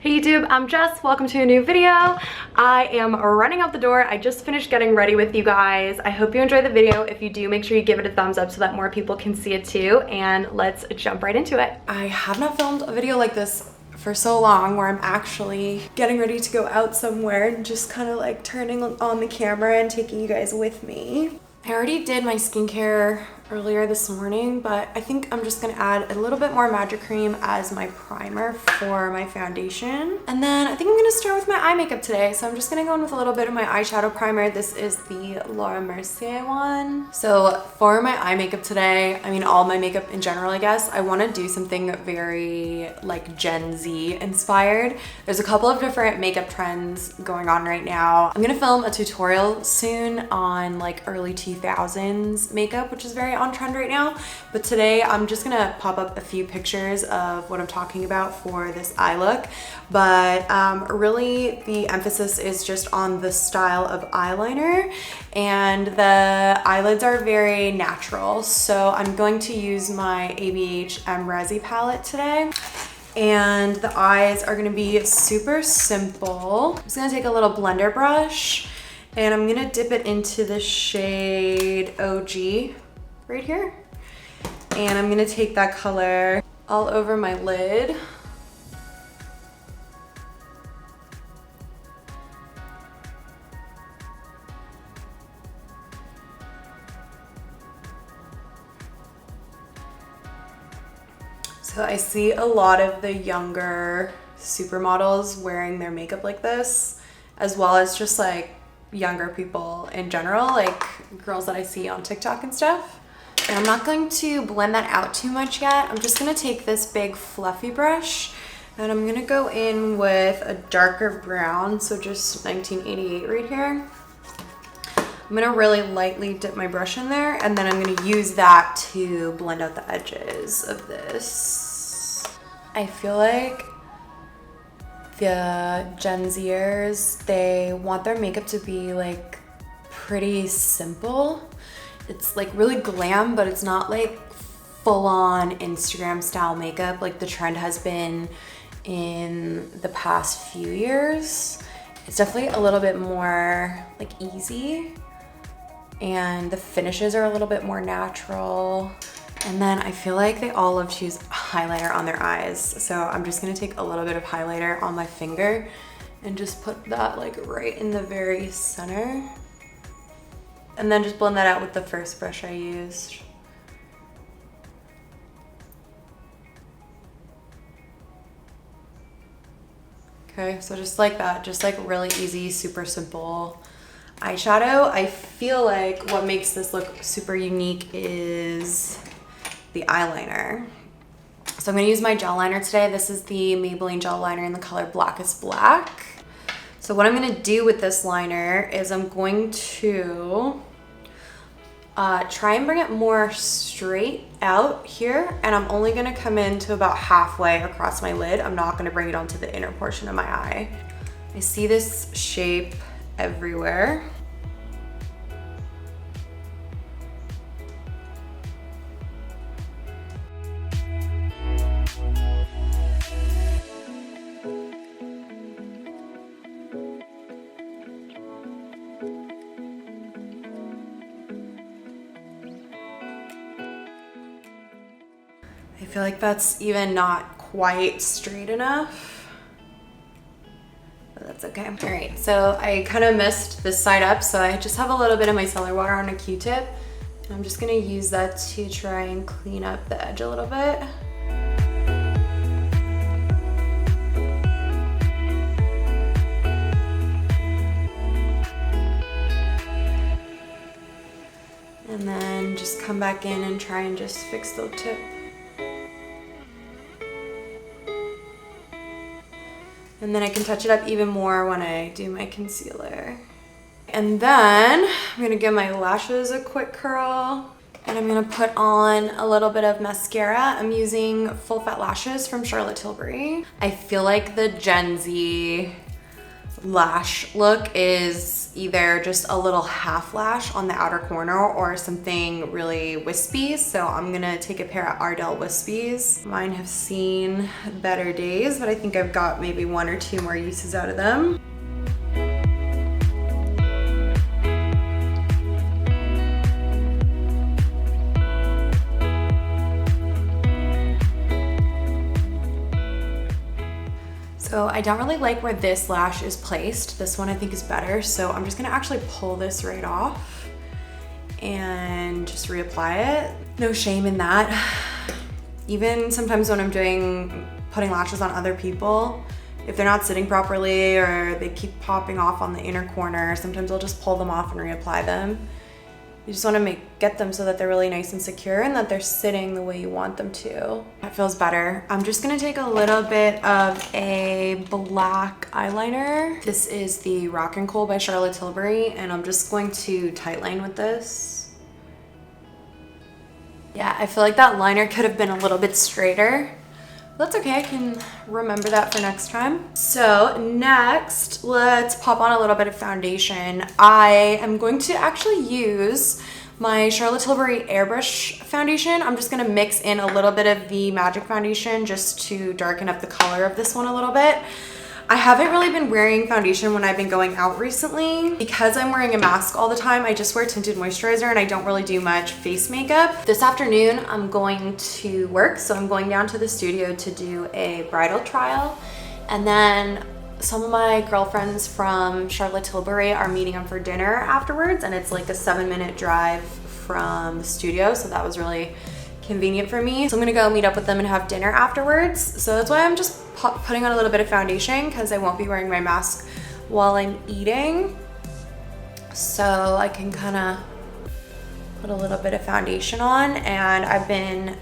Hey YouTube, I'm Jess. Welcome to a new video. I am running out the door. I just finished getting ready with you guys. I hope you enjoyed the video. If you do, make sure you give it a thumbs up so that more people can see it too. And let's jump right into it. I have not filmed a video like this for so long where I'm actually getting ready to go out somewhere and just kind of like turning on the camera and taking you guys with me. I already did my skincare earlier this morning, but I think I'm just gonna add a little bit more magic cream as my primer for my foundation. And then I think I'm gonna start with my eye makeup today. So I'm just gonna go in with a little bit of my eyeshadow primer. This is the Laura Mercier one. So for my eye makeup today, I mean all my makeup in general, I guess, I wanna do something very like Gen Z inspired. There's a couple of different makeup trends going on right now. I'm gonna film a tutorial soon on like early 2000s makeup, which is very on trend right now, but today I'm just gonna pop up a few pictures of what I'm talking about for this eye look. But really the emphasis is just on the style of eyeliner, and the eyelids are very natural, so I'm going to use my ABH Resi palette today. And the eyes are gonna be super simple. I'm just gonna take a little blender brush and I'm gonna dip it into the shade OG right here. And I'm gonna take that color all over my lid. So I see a lot of the younger supermodels wearing their makeup like this, as well as just like younger people in general, like girls that I see on TikTok and stuff. And I'm not going to blend that out too much yet. I'm just gonna take this big fluffy brush and I'm gonna go in with a darker brown, so just 1988 right here. I'm gonna really lightly dip my brush in there, and then I'm gonna use that to blend out the edges of this. I feel like the Gen Zers, they want their makeup to be like pretty simple. It's like really glam, but it's not like full-on Instagram style makeup like the trend has been in the past few years. It's definitely a little bit more like easy, and the finishes are a little bit more natural. And then I feel like they all love to use highlighter on their eyes. So I'm just gonna take a little bit of highlighter on my finger and just put that like right in the very center. And then just blend that out with the first brush I used. Okay, so just like that, just like really easy, super simple eyeshadow. I feel like what makes this look super unique is the eyeliner. So I'm gonna use my gel liner today. This is the Maybelline gel liner in the color Blackest Black. So what I'm gonna do with this liner is I'm going to try and bring it more straight out here, and I'm only gonna come in to about halfway across my lid. I'm not gonna bring it onto the inner portion of my eye. I see this shape everywhere. I feel like that's even not quite straight enough, but that's okay. All right, so I kind of messed this side up, so I just have a little bit of micellar water on a Q-tip, and I'm just gonna use that to try and clean up the edge a little bit. And then just come back in and try and just fix the tip. And then I can touch it up even more when I do my concealer. And then I'm gonna give my lashes a quick curl, and I'm gonna put on a little bit of mascara. I'm using Full Fat Lashes from Charlotte Tilbury. I feel like the Gen Z lash look is either just a little half lash on the outer corner or something really wispy. So I'm gonna take a pair of Ardell Wispies. Mine have seen better days, but I think I've got maybe 1 or 2 more uses out of them. So I don't really like where this lash is placed. This one I think is better. So I'm just gonna actually pull this right off and just reapply it. No shame in that. Even sometimes when I'm putting lashes on other people, if they're not sitting properly or they keep popping off on the inner corner, sometimes I'll just pull them off and reapply them. You just want to get them so that they're really nice and secure and that they're sitting the way you want them to. That feels better. I'm just gonna take a little bit of a black eyeliner. This is the Rock and Kohl by Charlotte Tilbury, and I'm just going to tightline with this. Yeah, I feel like that liner could have been a little bit straighter. That's okay, I can remember that for next time. So next, let's pop on a little bit of foundation. I am going to actually use my Charlotte Tilbury Airbrush foundation. I'm just gonna mix in a little bit of the Magic foundation just to darken up the color of this one a little bit. I haven't really been wearing foundation when I've been going out recently. Because I'm wearing a mask all the time, I just wear tinted moisturizer and I don't really do much face makeup. This afternoon, I'm going to work, so I'm going down to the studio to do a bridal trial. And then some of my girlfriends from Charlotte Tilbury are meeting up for dinner afterwards, and it's like a 7-minute drive from the studio, so that was really convenient for me. So I'm gonna go meet up with them and have dinner afterwards. So that's why I'm just putting on a little bit of foundation, because I won't be wearing my mask while I'm eating. So I can kind of put a little bit of foundation on, and I've been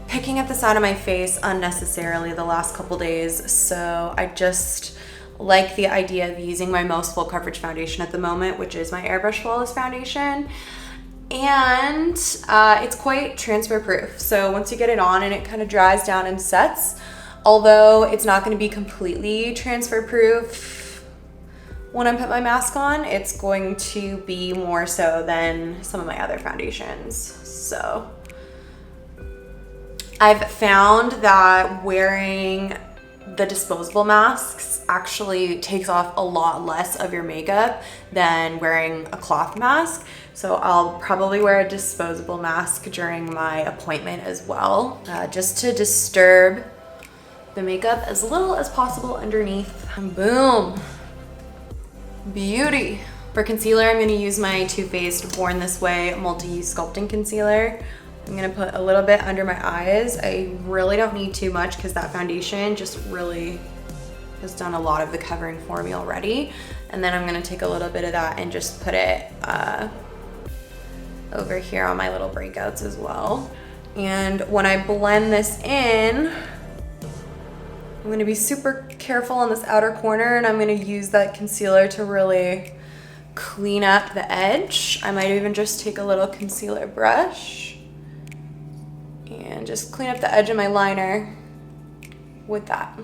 picking at the side of my face unnecessarily the last couple days. So I just like the idea of using my most full coverage foundation at the moment, which is my Airbrush Flawless foundation. And it's quite transfer proof. So once you get it on and it kind of dries down and sets, although it's not going to be completely transfer proof when I put my mask on, it's going to be more so than some of my other foundations. So I've found that wearing the disposable masks actually takes off a lot less of your makeup than wearing a cloth mask. So I'll probably wear a disposable mask during my appointment as well, just to disturb the makeup as little as possible underneath. And boom, beauty. For concealer, I'm gonna use my Too Faced Born This Way Multi-Use Sculpting Concealer. I'm gonna put a little bit under my eyes. I really don't need too much because that foundation just really has done a lot of the covering for me already. And then I'm gonna take a little bit of that and just put it over here on my little breakouts as well. And when I blend this in, I'm gonna be super careful on this outer corner, and I'm gonna use that concealer to really clean up the edge. I might even just take a little concealer brush and just clean up the edge of my liner with that.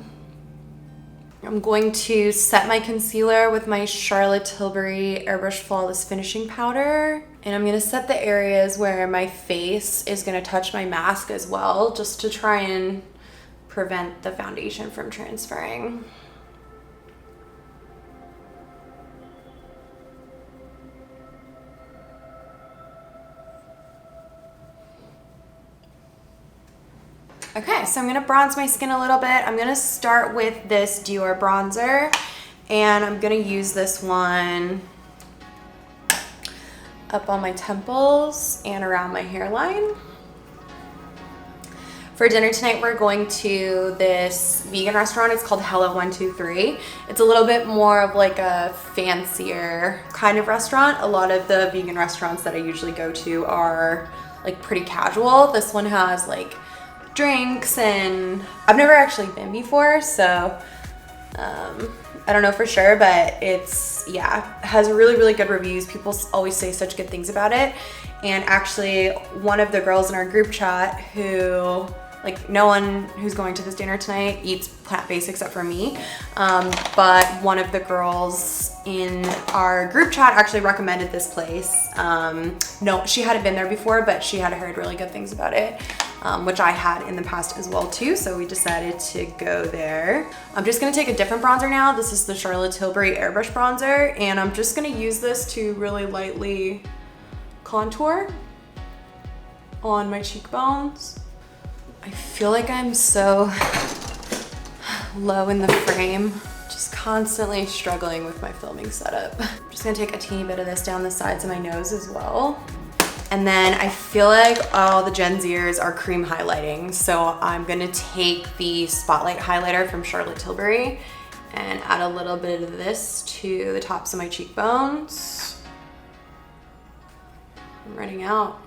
I'm going to set my concealer with my Charlotte Tilbury Airbrush Flawless Finishing Powder. And I'm gonna set the areas where my face is gonna touch my mask as well, just to try and prevent the foundation from transferring. Okay, so I'm gonna bronze my skin a little bit. I'm gonna start with this Dior bronzer, and I'm gonna use this one up on my temples and around my hairline. For dinner tonight, we're going to this vegan restaurant. It's called Hello 123. It's a little bit more of like a fancier kind of restaurant. A lot of the vegan restaurants that I usually go to are like pretty casual. This one has like drinks, and I've never actually been before, so I don't know for sure, but it's, yeah, has really, really good reviews. People always say such good things about it. And actually, one of the girls in our group chat who like no one who's going to this dinner tonight eats plant-based except for me. But one of the girls in our group chat actually recommended this place. No, she hadn't been there before, but she had heard really good things about it, which I had in the past as well too. So we decided to go there. I'm just gonna take a different bronzer now. This is the Charlotte Tilbury Airbrush Bronzer, and I'm just gonna use this to really lightly contour on my cheekbones. I feel like I'm so low in the frame, just constantly struggling with my filming setup. I'm just gonna take a teeny bit of this down the sides of my nose as well. And then I feel like all the Gen Zers are cream highlighting, so I'm gonna take the Spotlight highlighter from Charlotte Tilbury and add a little bit of this to the tops of my cheekbones. I'm running out.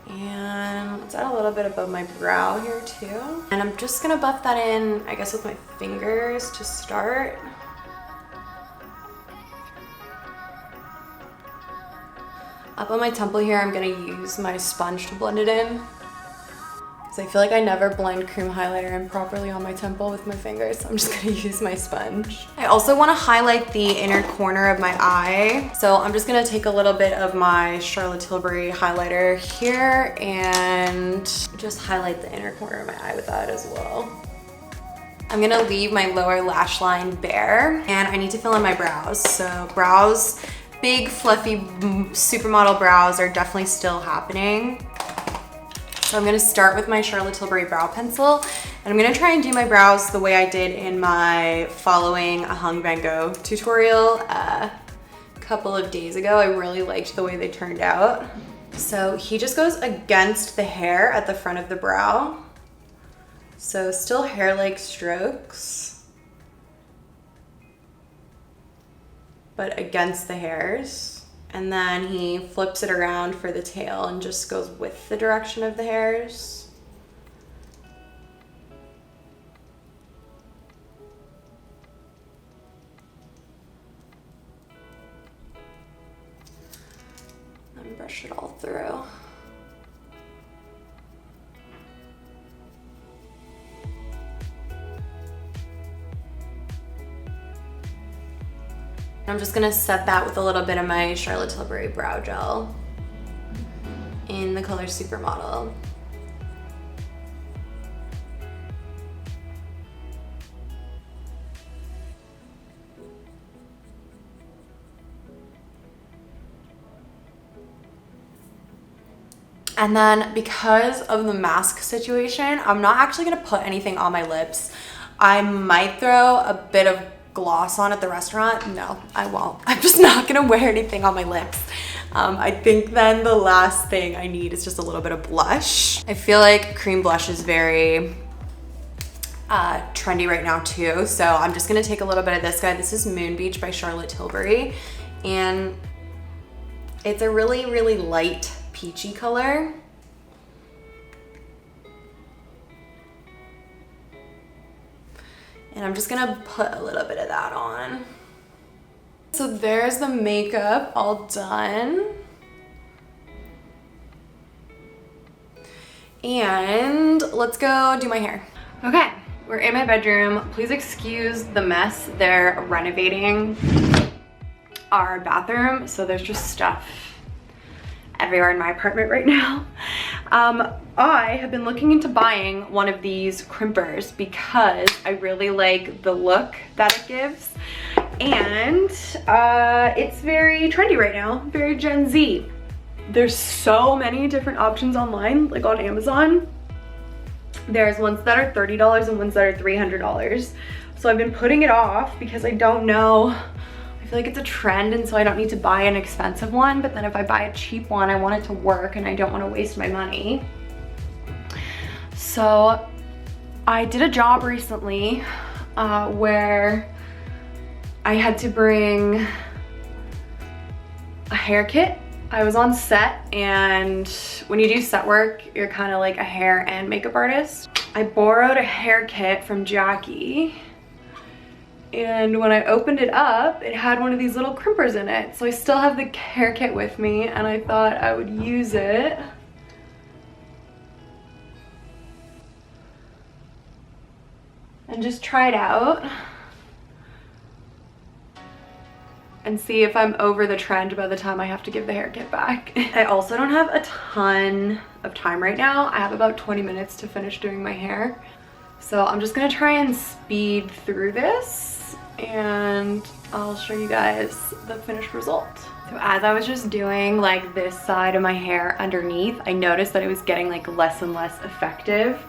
And let's add a little bit above my brow here too. And I'm just gonna buff that in, I guess with my fingers to start. Up on my temple here, I'm gonna use my sponge to blend it in, because I feel like I never blend cream highlighter in properly on my temple with my fingers, so I'm just gonna use my sponge. I also wanna highlight the inner corner of my eye, so I'm just gonna take a little bit of my Charlotte Tilbury highlighter here and just highlight the inner corner of my eye with that as well. I'm gonna leave my lower lash line bare, and I need to fill in my brows. So brows, big fluffy supermodel brows are definitely still happening. So I'm gonna start with my Charlotte Tilbury brow pencil, and I'm gonna try and do my brows the way I did in my Following a Hung Van Gogh tutorial a couple of days ago. I really liked the way they turned out. So he just goes against the hair at the front of the brow. So still hair-like strokes, but against the hairs. And then he flips it around for the tail and just goes with the direction of the hairs. And brush it all through. I'm just gonna set that with a little bit of my Charlotte Tilbury brow gel in the color Supermodel. And then because of the mask situation, I'm not actually gonna put anything on my lips. I might throw a bit of gloss on at the restaurant. No, I won't. I'm just not gonna wear anything on my lips. I think then the last thing I need is just a little bit of blush. I feel like cream blush is very trendy right now too, so I'm just gonna take a little bit of this guy. This is Moon Beach by Charlotte Tilbury, and it's a really, really light peachy color. And I'm just gonna put a little bit of that on. So there's the makeup all done. And let's go do my hair. Okay, we're in my bedroom. Please excuse the mess. They're renovating our bathroom, so there's just stuff everywhere in my apartment right now. I have been looking into buying one of these crimpers because I really like the look that it gives, and it's very trendy right now, very Gen Z. There's so many different options online, like on Amazon. There's ones that are $30 and ones that are $300. So I've been putting it off because I don't know. I feel like it's a trend, and so I don't need to buy an expensive one, but then if I buy a cheap one, I want it to work and I don't want to waste my money. So I did a job recently where I had to bring a hair kit. I was on set, and when you do set work, you're kind of like a hair and makeup artist. I borrowed a hair kit from Jackie, And when I opened it up, it had one of these little crimpers in it. So I still have the hair kit with me, and I thought I would use it. And just try it out. And see if I'm over the trend by the time I have to give the hair kit back. I also don't have a ton of time right now. I have about 20 minutes to finish doing my hair. So I'm just gonna try and speed through this, and I'll show you guys the finished result. So as I was just doing like this side of my hair underneath, I noticed that it was getting like less and less effective.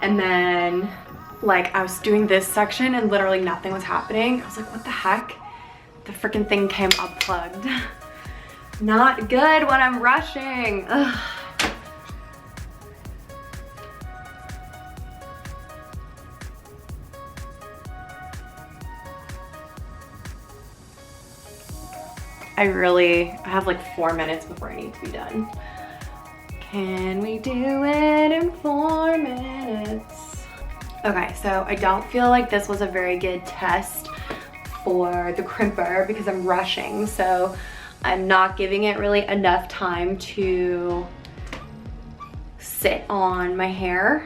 And then like I was doing this section and literally nothing was happening. I was like, what the heck? The freaking thing came unplugged. Not good when I'm rushing. Ugh. I have like 4 minutes before I need to be done. Can we do it in 4 minutes? Okay, so I don't feel like this was a very good test for the crimper because I'm rushing. So I'm not giving it really enough time to sit on my hair.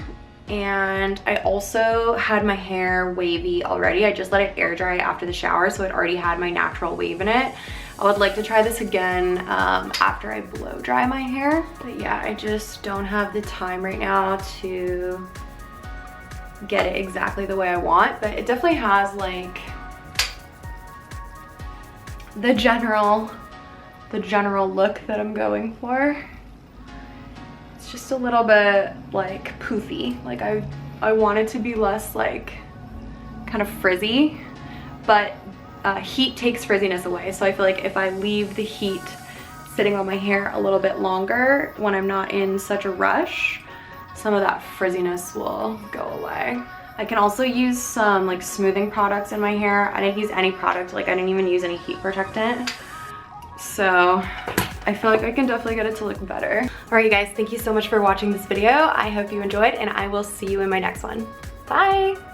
And I also had my hair wavy already. I just let it air dry after the shower, so it already had my natural wave in it. I would like to try this again after I blow dry my hair. But yeah, I just don't have the time right now to get it exactly the way I want. But it definitely has like the general look that I'm going for. It's just a little bit like poofy. Like I want it to be less like kind of frizzy, but heat takes frizziness away. So I feel like if I leave the heat sitting on my hair a little bit longer when I'm not in such a rush, some of that frizziness will go away. I can also use some like smoothing products in my hair. I didn't use any product, like I didn't even use any heat protectant. So I feel like I can definitely get it to look better. All right, you guys, thank you so much for watching this video. I hope you enjoyed, and I will see you in my next one. Bye.